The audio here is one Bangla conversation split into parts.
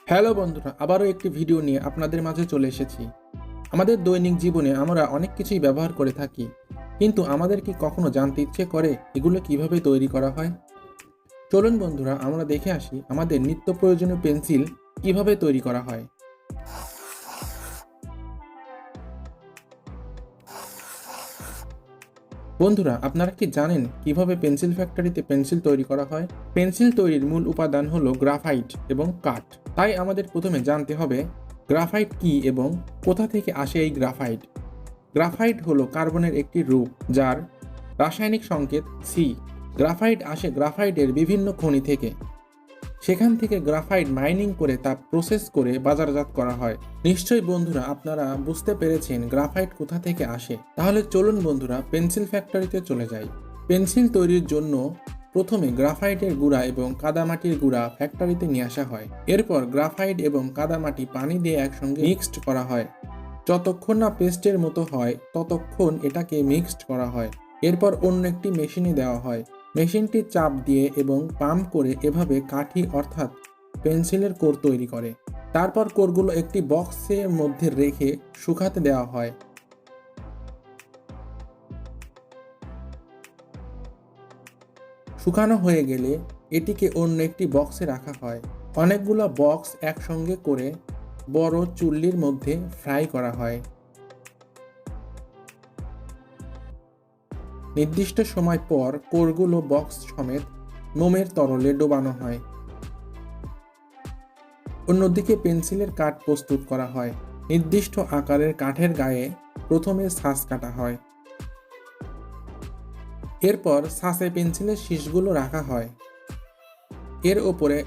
হ্যালো বন্ধুরা, আবারও একটি ভিডিও নিয়ে আপনাদের মাঝে চলে এসেছি। আমাদের দৈনিক জীবনে আমরা অনেক কিছুই ব্যবহার করে থাকি, কিন্তু আমাদের কি কখনো জানতে ইচ্ছে করে এগুলো কিভাবে তৈরি করা হয়? চলুন বন্ধুরা, আমরা দেখে আসি আমাদের নিত্য প্রয়োজনীয় পেন্সিল কিভাবে তৈরি করা হয়। বন্ধুরা, আপনারা কি জানেন কিভাবে পেন্সিল ফ্যাক্টরিতে পেন্সিল তৈরি করা হয়? পেন্সিল তৈরির মূল উপাদান হলো গ্রাফাইট এবং কাঠ। তাই আমাদের প্রথমে জানতে হবে গ্রাফাইট কি এবং কোথা থেকে আসে এই গ্রাফাইট। গ্রাফাইট হলো কার্বনের একটি রূপ যার রাসায়নিক সংকেত সি। গ্রাফাইট আসে গ্রাফাইটের বিভিন্ন খনি থেকে। সেখান থেকে গ্রাফাইট মাইনিং করে তা প্রসেস করে বাজারজাত করা হয়। নিশ্চয়ই বন্ধুরা, আপনারা বুঝতে পেরেছেন গ্রাফাইট কোথা থেকে আসে। তাহলে চলুন বন্ধুরা, পেন্সিল ফ্যাক্টরিতে চলে যাই। পেন্সিল তৈরির জন্য প্রথমে গ্রাফাইটের গুঁড়া এবং কাদামাটির গুঁড়া ফ্যাক্টরিতে নিয়ে আসা হয়। এরপর গ্রাফাইট এবং কাদামাটি পানি দিয়ে একসঙ্গে মিক্সড করা হয়। যতক্ষণ না পেস্টের মতো হয় ততক্ষণ এটাকে মিক্সড করা হয়। এরপর অন্য একটি মেশিনে দেওয়া হয়। মেশিনটি চাপ দিয়ে এবং পাম্প করে এভাবে কাঠি অর্থাৎ পেন্সিলের কোর তৈরি করে। তারপর কোরগুলো একটি বক্সের মধ্যে রেখে শুকাতে দেওয়া হয়। শুকানো হয়ে গেলে এটিকে অন্য একটি বক্সে রাখা হয়। অনেকগুলো বক্স একসঙ্গে করে বড় চুল্লির মধ্যে ফ্রাই করা হয়। নির্দিষ্ট সময় পর কোরগুলো বক্স সমেত মোমের তরলে ডোবানো হয়। অন্যদিকে পেন্সিলের কাঠ প্রস্তুত করা হয়। নির্দিষ্ট আকারের কাঠের গায়ে প্রথমে ছাঁচ কাটা হয়। এরপর ছাঁচে পেন্সিলের শীষগুলো রাখা হয়। এর ওপরে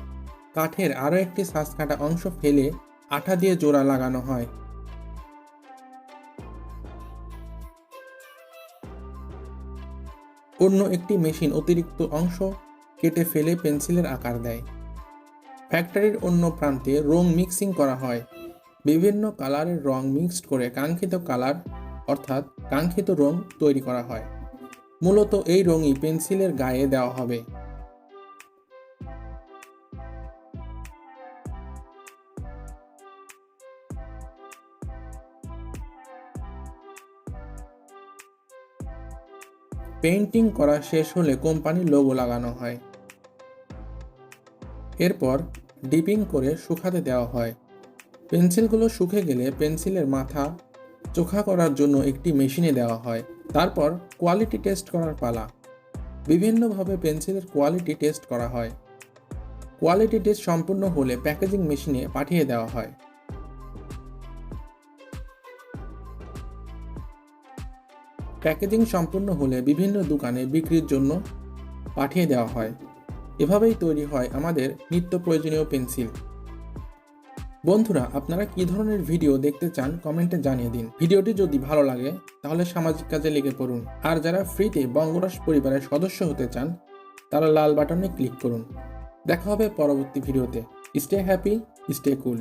কাঠের আরও একটি ছাঁচ কাটা অংশ ফেলে আঠা দিয়ে জোড়া লাগানো হয়। অন্য একটি মেশিন অতিরিক্ত অংশ কেটে ফেলে পেন্সিলের আকার দেয়। ফ্যাক্টরির অন্য প্রান্তে রং মিক্সিং করা হয়। বিভিন্ন কালারের রং মিক্সড করে কাঙ্ক্ষিত কালার অর্থাৎ কাঙ্ক্ষিত রং তৈরি করা হয়। মূলত এই রঙই পেন্সিলের গায়ে দেওয়া হবে। পেইন্টিং করা শেষ হলে কোম্পানির লোগো লাগানো হয়। এরপর ডিপিং করে শুকাতে দেওয়া হয়। পেন্সিলগুলো শুকে গেলে পেন্সিলের মাথা চোখা করার জন্য একটি মেশিনে দেওয়া হয়। তারপর কোয়ালিটি টেস্ট করার পালা। বিভিন্নভাবে পেন্সিলের কোয়ালিটি টেস্ট করা হয়। কোয়ালিটি টেস্ট সম্পূর্ণ হলে প্যাকেজিং মেশিনে পাঠিয়ে দেওয়া হয়। প্যাকেজিং সম্পূর্ণ হলে বিভিন্ন দোকানে বিক্রির জন্য পাঠিয়ে দেওয়া হয়। এভাবেই তৈরি হয় আমাদের নিত্য প্রয়োজনীয় পেন্সিল। বন্ধুরা, আপনারা কী ধরনের ভিডিও দেখতে চান কমেন্টে জানিয়ে দিন। ভিডিওটি যদি ভালো লাগে তাহলে সামাজিক কাজে লেগে পড়ুন। আর যারা ফ্রিতে বঙ্গরাজ পরিবারের সদস্য হতে চান তারা লাল বাটনে ক্লিক করুন। দেখা হবে পরবর্তী ভিডিওতে। স্টে হ্যাপি, স্টে কুল।